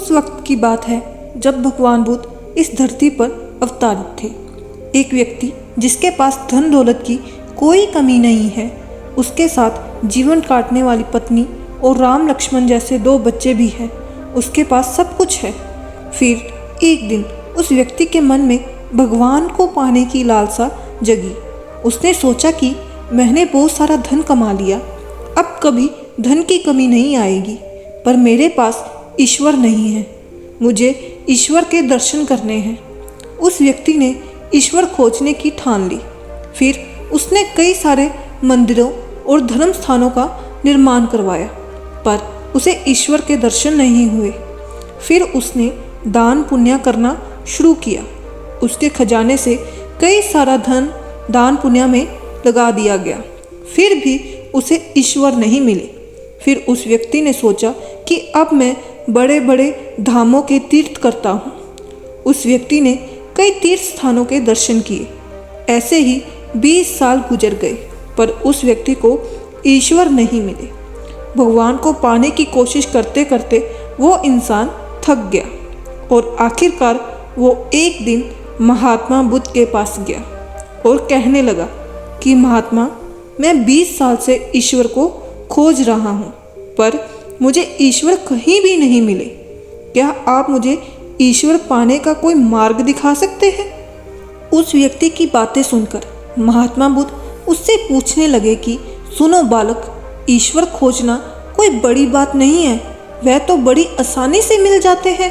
उस वक्त की बात है जब भगवान बुद्ध इस धरती पर अवतरित थे। एक व्यक्ति जिसके पास धन दौलत की कोई कमी नहीं है, उसके साथ जीवन काटने वाली पत्नी और राम लक्ष्मण जैसे 2 बच्चे भी हैं, उसके पास सब कुछ है। फिर एक दिन उस व्यक्ति के मन में भगवान को पाने की लालसा जगी। उसने सोचा कि मैंने बहुत सारा धन कमा लिया, अब कभी धन की कमी नहीं आएगी, पर मेरे पास ईश्वर नहीं है, मुझे ईश्वर के दर्शन करने हैं। उस व्यक्ति ने ईश्वर खोजने की ठान ली। फिर उसने कई सारे मंदिरों और धर्म स्थानों का निर्माण करवाया, पर उसे ईश्वर के दर्शन नहीं हुए। फिर उसने दान पुण्य करना शुरू किया। उसके खजाने से कई सारा धन दान पुण्य में लगा दिया गया, फिर भी उसे ईश्वर नहीं मिले। फिर उस व्यक्ति ने सोचा कि अब मैं बड़े बड़े धामों के तीर्थ करता हूँ। उस व्यक्ति ने कई तीर्थ स्थानों के दर्शन किए। ऐसे ही 20 साल गुजर गए, पर उस व्यक्ति को ईश्वर नहीं मिले। भगवान को पाने की कोशिश करते करते वो इंसान थक गया और आखिरकार वो एक दिन महात्मा बुद्ध के पास गया और कहने लगा कि महात्मा, मैं 20 साल से ईश्वर को खोज रहा हूँ, पर मुझे ईश्वर कहीं भी नहीं मिले। क्या आप मुझे ईश्वर पाने का कोई मार्ग दिखा सकते हैं? उस व्यक्ति की बातें सुनकर महात्मा बुद्ध उससे पूछने लगे कि सुनो बालक, ईश्वर खोजना कोई बड़ी बात नहीं है, वह तो बड़ी आसानी से मिल जाते हैं।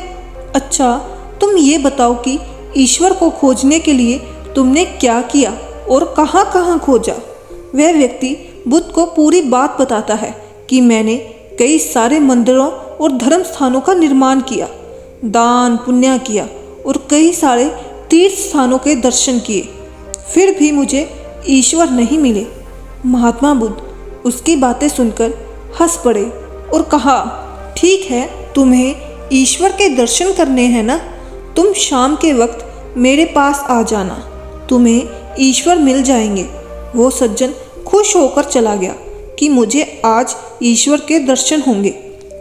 अच्छा, तुम ये बताओ कि ईश्वर को खोजने के लिए तुमने क्या किया और कहाँ कहाँ खोजा? वह व्यक्ति बुद्ध को पूरी बात बताता है कि मैंने कई सारे मंदिरों और धर्म स्थानों का निर्माण किया, दान पुण्य किया और कई सारे तीर्थ स्थानों के दर्शन किए, फिर भी मुझे ईश्वर नहीं मिले। महात्मा बुद्ध उसकी बातें सुनकर हंस पड़े और कहा, ठीक है, तुम्हें ईश्वर के दर्शन करने हैं ना, तुम शाम के वक्त मेरे पास आ जाना, तुम्हें ईश्वर मिल जाएंगे। वो सज्जन खुश होकर चला गया कि मुझे आज ईश्वर के दर्शन होंगे।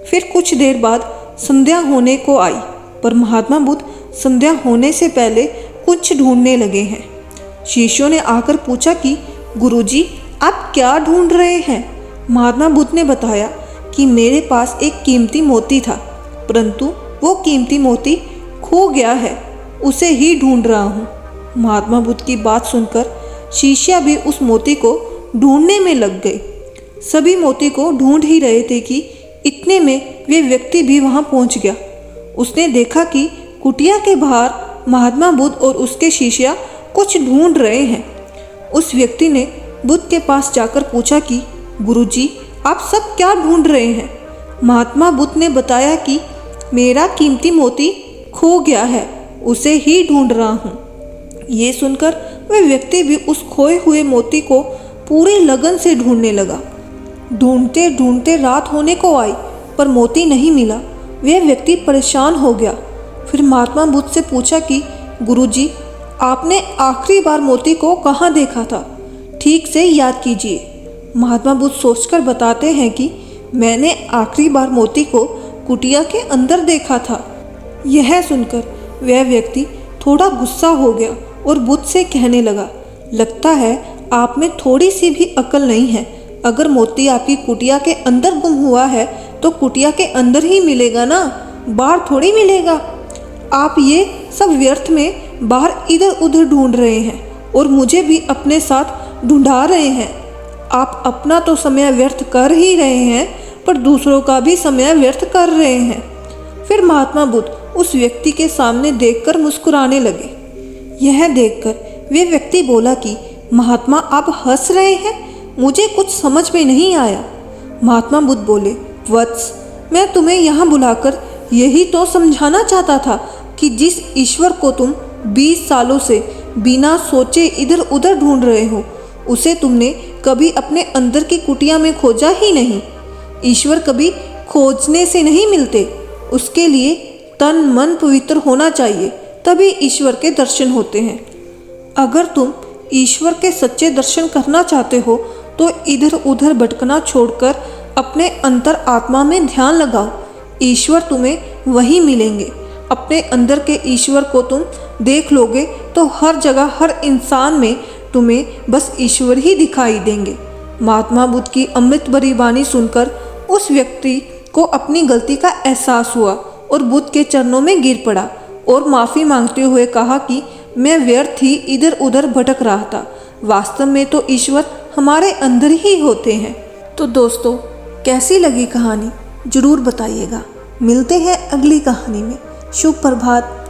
फिर कुछ देर बाद संध्या होने को आई, पर महात्मा बुद्ध संध्या होने से पहले कुछ ढूंढने लगे हैं। शिष्यों ने आकर पूछा कि गुरुजी, आप क्या ढूंढ रहे हैं? महात्मा बुद्ध ने बताया कि मेरे पास एक कीमती मोती था, परंतु वो कीमती मोती खो गया है, उसे ही ढूंढ रहा हूँ। महात्मा बुद्ध की बात सुनकर शिष्य भी उस मोती को ढूंढने में लग गए। सभी मोती को ढूंढ ही रहे थे कि इतने में वे व्यक्ति भी वहाँ पहुँच गया। उसने देखा कि कुटिया के बाहर महात्मा बुद्ध और उसके शिष्य कुछ ढूंढ रहे हैं। उस व्यक्ति ने बुद्ध के पास जाकर पूछा कि गुरुजी, आप सब क्या ढूंढ रहे हैं? महात्मा बुद्ध ने बताया कि मेरा कीमती मोती खो गया है, उसे ही ढूंढ रहा हूँ। ये सुनकर वह व्यक्ति भी उस खोए हुए मोती को पूरी लगन से ढूंढने लगा। ढूंढते ढूंढते रात होने को आई, पर मोती नहीं मिला। वह व्यक्ति परेशान हो गया। फिर महात्मा बुद्ध से पूछा कि गुरुजी, आपने आखिरी बार मोती को कहाँ देखा था? ठीक से याद कीजिए। महात्मा बुद्ध सोचकर बताते हैं कि मैंने आखिरी बार मोती को कुटिया के अंदर देखा था। यह सुनकर वह व्यक्ति थोड़ा गुस्सा हो गया और बुद्ध से कहने लगा, लगता है आप में थोड़ी सी भी अकल नहीं है। अगर मोती आपकी कुटिया के अंदर गुम हुआ है तो कुटिया के अंदर ही मिलेगा ना, बाहर थोड़ी मिलेगा। आप ये सब व्यर्थ में बाहर इधर उधर ढूंढ रहे हैं और मुझे भी अपने साथ ढूंढा रहे हैं। आप अपना तो समय व्यर्थ कर ही रहे हैं, पर दूसरों का भी समय व्यर्थ कर रहे हैं। फिर महात्मा बुद्ध उस व्यक्ति के सामने देखकर मुस्कुराने लगे। यह देखकर वे व्यक्ति बोला कि महात्मा, आप हंस रहे हैं, मुझे कुछ समझ में नहीं आया। महात्मा बुद्ध बोले, वत्स, मैं तुम्हें यहाँ बुलाकर यही तो समझाना चाहता था कि जिस ईश्वर को तुम 20 सालों से बिना सोचे इधर उधर ढूंढ रहे हो, उसे तुमने कभी अपने अंदर की कुटिया में खोजा ही नहीं। ईश्वर कभी खोजने से नहीं मिलते, उसके लिए तन मन पवित्र होना चाहिए, तभी ईश्वर के दर्शन होते हैं। अगर तुम ईश्वर के सच्चे दर्शन करना चाहते हो तो इधर उधर भटकना छोड़कर अपने अंतर आत्मा में ध्यान लगाओ। ईश्वर तुम्हें वही मिलेंगे। अपने अंदर के ईश्वर को तुम देख लोगे तो हर जगह हर इंसान में तुम्हें बस ईश्वर ही दिखाई देंगे। महात्मा बुद्ध की अमृत भरी वाणी सुनकर उस व्यक्ति को अपनी गलती का एहसास हुआ और बुद्ध के चरणों में गिर पड़ा और माफ़ी मांगते हुए कहा कि मैं व्यर्थ ही इधर उधर भटक रहा था। वास्तव में तो ईश्वर हमारे अंदर ही होते हैं। तो दोस्तों, कैसी लगी कहानी ज़रूर बताइएगा। मिलते हैं अगली कहानी में। शुभ प्रभात।